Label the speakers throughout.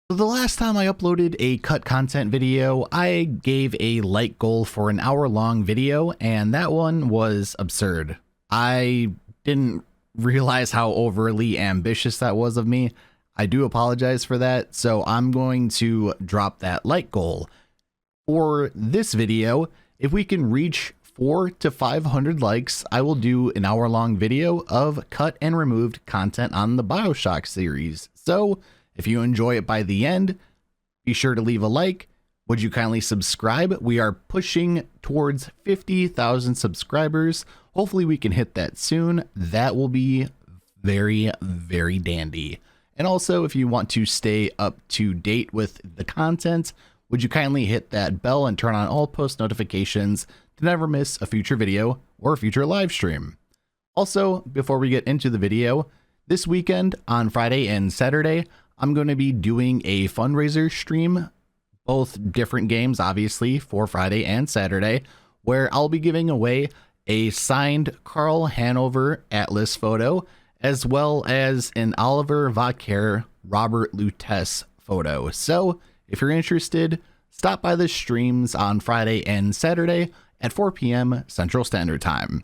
Speaker 1: The last time I uploaded a cut content video, I gave a like goal for an hour-long video, and that one was absurd. I didn't realize how overly ambitious that was of me. I do apologize for that, so I'm going to drop that like goal. For this video, if we can reach 400 to 500 likes, I will do an hour-long video of cut and removed content on the Bioshock series. So if you enjoy it by the end, be sure to leave a like. Would you kindly subscribe? We are pushing towards 50,000 subscribers. Hopefully we can hit that soon. That will be very, very dandy. And also, if you want to stay up to date with the content, would you kindly hit that bell and turn on all post notifications to never miss a future video or a future live stream. Also, before we get into the video, this weekend on Friday and Saturday, I'm going to be doing a fundraiser stream, both different games, obviously, for Friday and Saturday, where I'll be giving away a signed Carl Hanover Atlas photo, as well as an Oliver Vaquer Robert Lutece photo. So if you're interested, stop by the streams on Friday and Saturday at 4 p.m. Central Standard Time.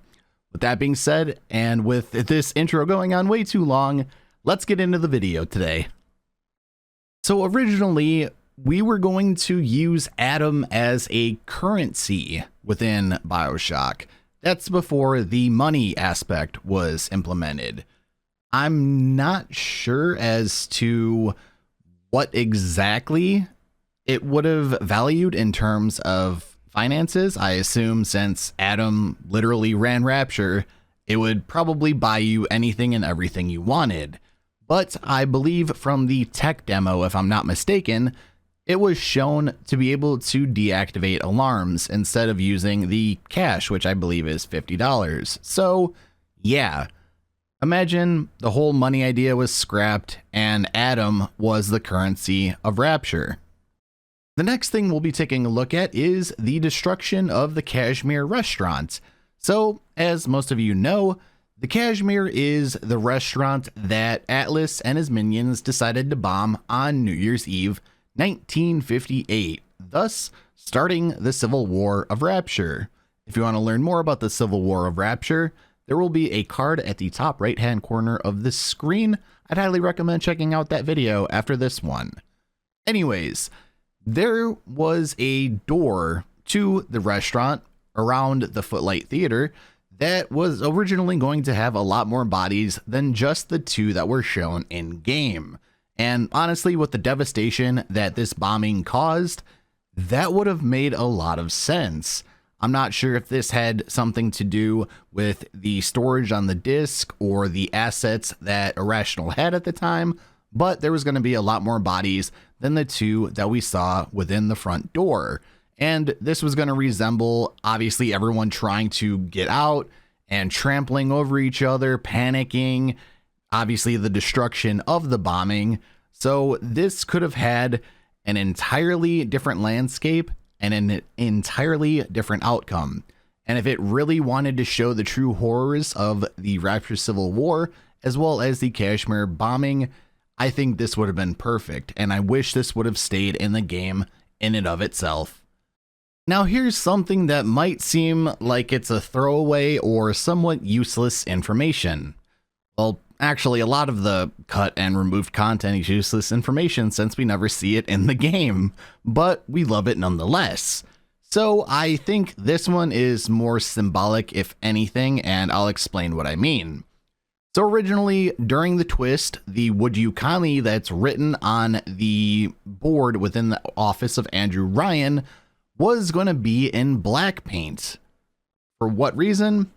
Speaker 1: With that being said, and with this intro going on way too long, let's get into the video today. So originally, we were going to use Atom as a currency within Bioshock. That's before the money aspect was implemented. I'm not sure as to what exactly it would have valued in terms of finances. I assume since Atom literally ran Rapture, it would probably buy you anything and everything you wanted. But I believe from the tech demo, if I'm not mistaken, it was shown to be able to deactivate alarms instead of using the cash, which I believe is $50. So yeah, imagine the whole money idea was scrapped and Atom was the currency of Rapture. The next thing we'll be taking a look at is the destruction of the Kashmir restaurant. So as most of you know, the Kashmir is the restaurant that Atlas and his minions decided to bomb on New Year's Eve, 1958, thus starting the Civil War of Rapture. If you want to learn more about the Civil War of Rapture, there will be a card at the top right-hand corner of this screen. I'd highly recommend checking out that video after this one. Anyways, there was a door to the restaurant around the Footlight Theater that was originally going to have a lot more bodies than just the two that were shown in game. And honestly, with the devastation that this bombing caused, that would have made a lot of sense. I'm not sure if this had something to do with the storage on the disk or the assets that Irrational had at the time, but there was going to be a lot more bodies than the two that we saw within the front door. And this was going to resemble, obviously, everyone trying to get out and trampling over each other, panicking, obviously the destruction of the bombing. So this could have had an entirely different landscape and an entirely different outcome. And if it really wanted to show the true horrors of the Rapture Civil War, as well as the Kashmir bombing, I think this would have been perfect. And I wish this would have stayed in the game in and of itself. Now here's something that might seem like it's a throwaway or somewhat useless information. Well, actually a lot of the cut and removed content is useless information since we never see it in the game, but we love it nonetheless. So I think this one is more symbolic if anything, and I'll explain what I mean. So originally, during the twist, the "Would you kindly" that's written on the board within the office of Andrew Ryan was going to be in black paint. For what reason?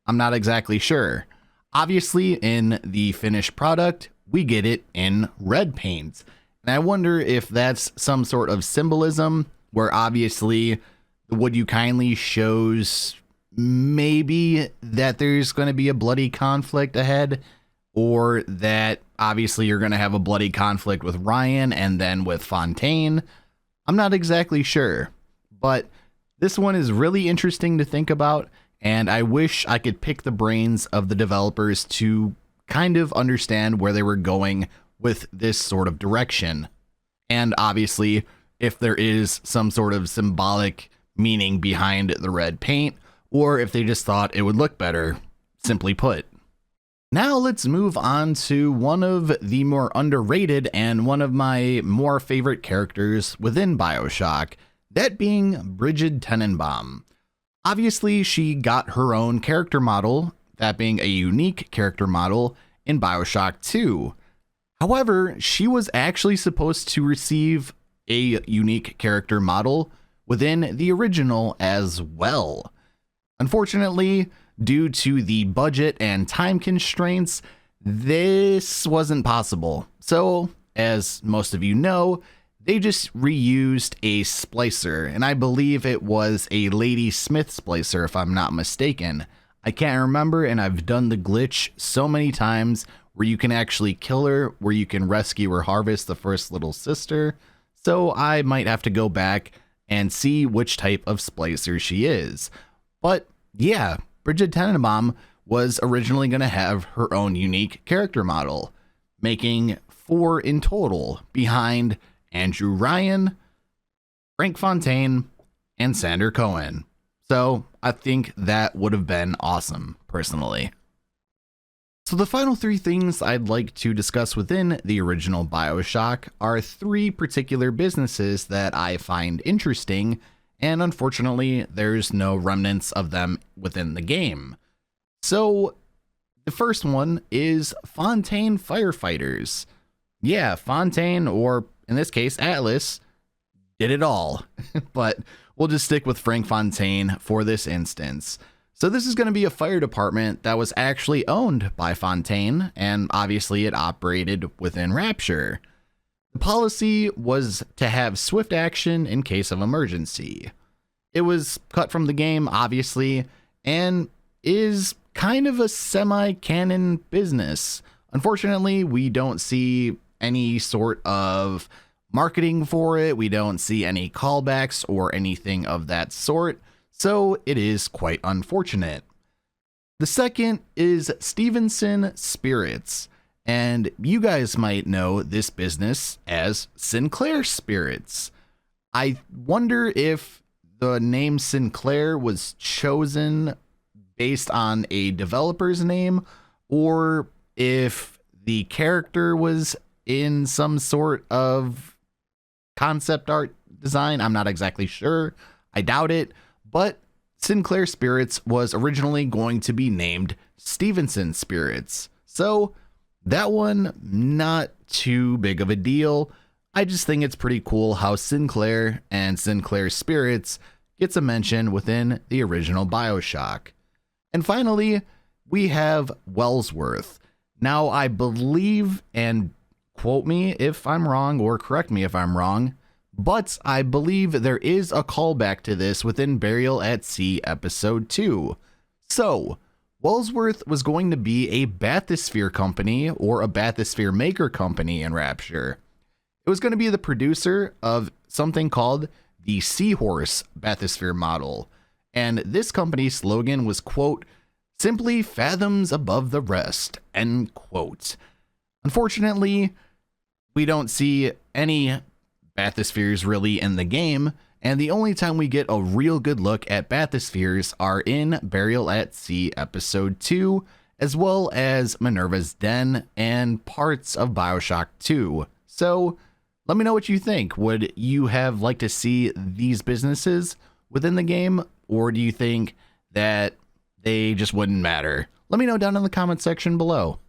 Speaker 1: I'm not exactly sure. Obviously, in the finished product, we get it in red paint. And I wonder if that's some sort of symbolism where obviously the "Would you kindly" shows maybe that there's going to be a bloody conflict ahead, or that obviously you're going to have a bloody conflict with Ryan and then with Fontaine. I'm not exactly sure. But this one is really interesting to think about, and I wish I could pick the brains of the developers to kind of understand where they were going with this sort of direction. And obviously, if there is some sort of symbolic meaning behind the red paint, or if they just thought it would look better, simply put. Now let's move on to one of the more underrated and one of my more favorite characters within Bioshock, that being Bridget Tenenbaum. Obviously, she got her own character model, that being a unique character model, in Bioshock 2. However, she was actually supposed to receive a unique character model within the original as well. Unfortunately, due to the budget and time constraints, this wasn't possible. So, as most of you know, they just reused a splicer, and I believe it was a Lady Smith splicer if I'm not mistaken. I can't remember, and I've done the glitch so many times where you can actually kill her, where you can rescue or harvest the first little sister, so I might have to go back and see which type of splicer she is. But yeah, Bridget Tenenbaum was originally going to have her own unique character model, making 4 in total behind Andrew Ryan, Frank Fontaine, and Sander Cohen. So I think that would have been awesome, personally. So the final 3 things I'd like to discuss within the original Bioshock are 3 particular businesses that I find interesting, and unfortunately there's no remnants of them within the game. So the first one is Fontaine Firefighters. Yeah, Fontaine, or in this case Atlas, did it all, but we'll just stick with Frank Fontaine for this instance. So this is going to be a fire department that was actually owned by Fontaine, and obviously it operated within Rapture. The policy was to have swift action in case of emergency. It was cut from the game, obviously, and is kind of a semi-canon business. Unfortunately, we don't see any sort of marketing for it. We don't see any callbacks or anything of that sort. So it is quite unfortunate. The second is Stevenson Spirits, and you guys might know this business as Sinclair Spirits. I wonder if the name Sinclair was chosen based on a developer's name, or if the character was in some sort of concept art design. I'm not exactly sure. I doubt it. But Sinclair Spirits was originally going to be named Stevenson Spirits. So that one, not too big of a deal. I just think it's pretty cool how Sinclair and Sinclair Spirits gets a mention within the original Bioshock. And finally, we have Wellsworth. Now, I believe, and quote me if I'm wrong or correct me if I'm wrong, but I believe there is a callback to this within Burial at Sea Episode 2. So, Wellsworth was going to be a bathysphere company or a bathysphere maker company in Rapture. It was going to be the producer of something called the Seahorse bathysphere model, and this company's slogan was, quote, "simply fathoms above the rest," end quote. Unfortunately, we don't see any bathyspheres really in the game, and the only time we get a real good look at bathyspheres are in Burial at Sea Episode 2, as well as Minerva's Den and parts of Bioshock 2. So let me know what you think. Would you have liked to see these businesses within the game, or do you think that they just wouldn't matter? Let me know down in the comment section below.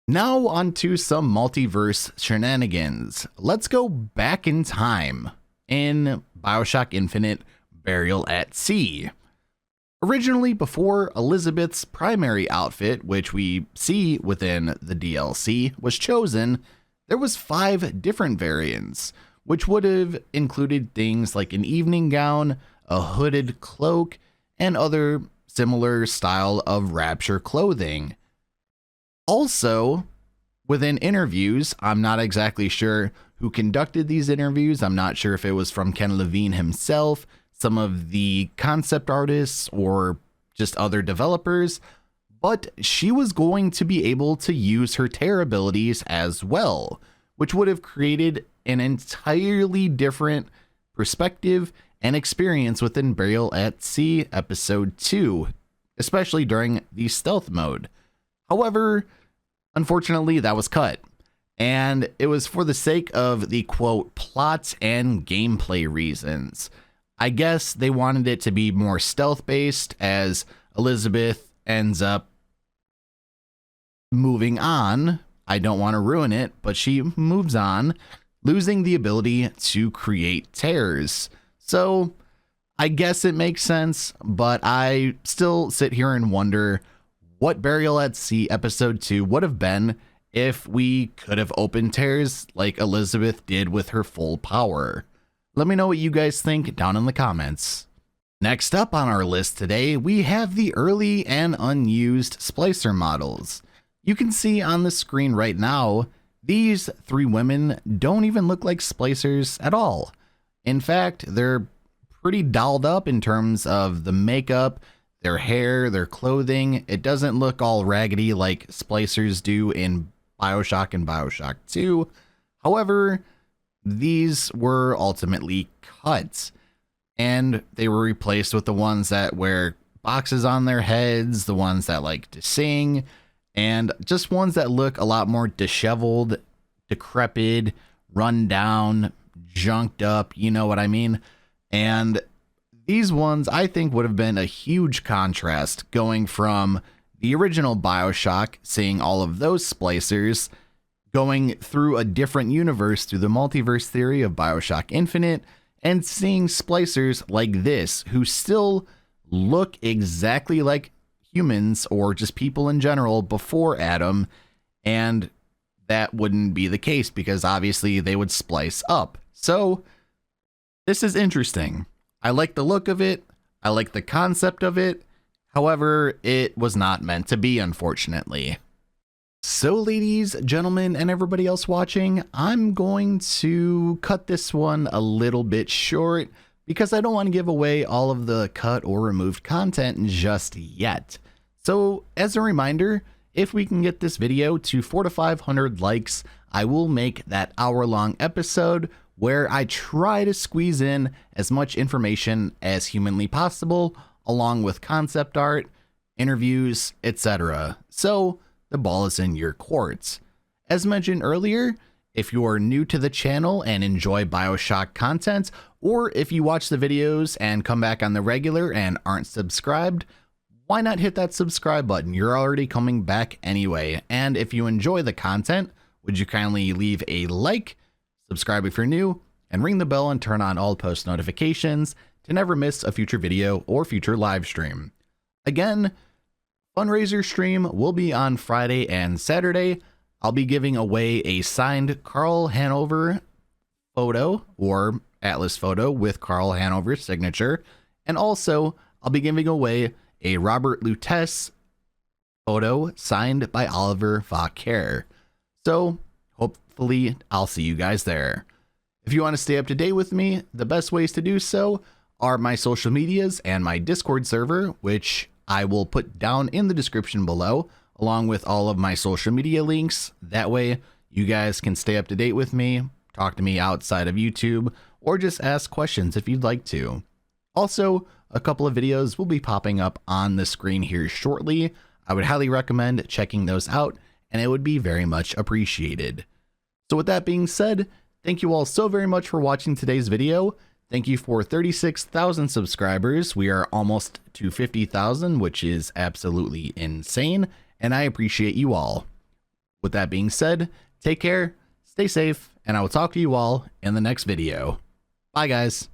Speaker 1: Now onto some multiverse shenanigans. Let's go back in time in Bioshock Infinite Burial at Sea. Originally, before Elizabeth's primary outfit, which we see within the DLC, was chosen, there was 5 different variants, which would have included things like an evening gown, a hooded cloak, and other similar style of Rapture clothing. Also, within interviews, I'm not exactly sure who conducted these interviews. I'm not sure if it was from Ken Levine himself, some of the concept artists, or just other developers, but she was going to be able to use her tear abilities as well, which would have created an entirely different perspective and experience within Burial at Sea Episode 2, especially during the stealth mode. However, unfortunately, that was cut, and it was for the sake of the quote plot and gameplay reasons. I guess they wanted it to be more stealth based, as Elizabeth ends up moving on. I don't want to ruin it, but she moves on, losing the ability to create tears. So I guess it makes sense, but I still sit here and wonder what Burial at Sea Episode 2 would have been if we could have opened tears like Elizabeth did with her full power. Let me know what you guys think down in the comments. Next up on our list today, we have the early and unused splicer models. You can see on the screen right now, these three women don't even look like splicers at all. In fact, they're pretty dolled up in terms of the makeup, their hair, their clothing. It doesn't look all raggedy like splicers do in Bioshock and Bioshock 2. However, these were ultimately cut, and they were replaced with the ones that wear boxes on their heads, the ones that like to sing, and just ones that look a lot more disheveled, decrepit, run down, junked up, you know what I mean? And these ones I think would have been a huge contrast going from the original Bioshock, seeing all of those splicers, going through a different universe through the multiverse theory of Bioshock Infinite, and seeing splicers like this who still look exactly like humans or just people in general before Adam, and that wouldn't be the case because obviously they would splice up. So this is interesting. I like the look of it. I like the concept of it. However, it was not meant to be, unfortunately. So ladies, gentlemen, and everybody else watching, I'm going to cut this one a little bit short because I don't want to give away all of the cut or removed content just yet. So as a reminder, if we can get this video to 400 to 500 likes, I will make that hour-long episode where I try to squeeze in as much information as humanly possible, along with concept art, interviews, etc. So the ball is in your court. As mentioned earlier, if you are new to the channel and enjoy Bioshock content, or if you watch the videos and come back on the regular and aren't subscribed, why not hit that subscribe button? You're already coming back anyway. And if you enjoy the content, would you kindly leave a like, subscribe if you're new, and ring the bell and turn on all post notifications to never miss a future video or future live stream. Again, fundraiser stream will be on Friday and Saturday. I'll be giving away a signed Carl Hanover photo or Atlas photo with Carl Hanover's signature. And also, I'll be giving away a Robert Lutece photo signed by Oliver Vauquer. So hopefully I'll see you guys there. If you want to stay up to date with me, the best ways to do so are my social medias and my Discord server, which I will put down in the description below, along with all of my social media links. That way you guys can stay up to date with me, talk to me outside of YouTube, or just ask questions if you'd like to. Also, a couple of videos will be popping up on the screen here shortly. I would highly recommend checking those out, and it would be very much appreciated. So with that being said, thank you all so very much for watching today's video. Thank you for 36,000 subscribers. We are almost to 50,000, which is absolutely insane, and I appreciate you all. With that being said, take care, stay safe, and I will talk to you all in the next video. Bye guys.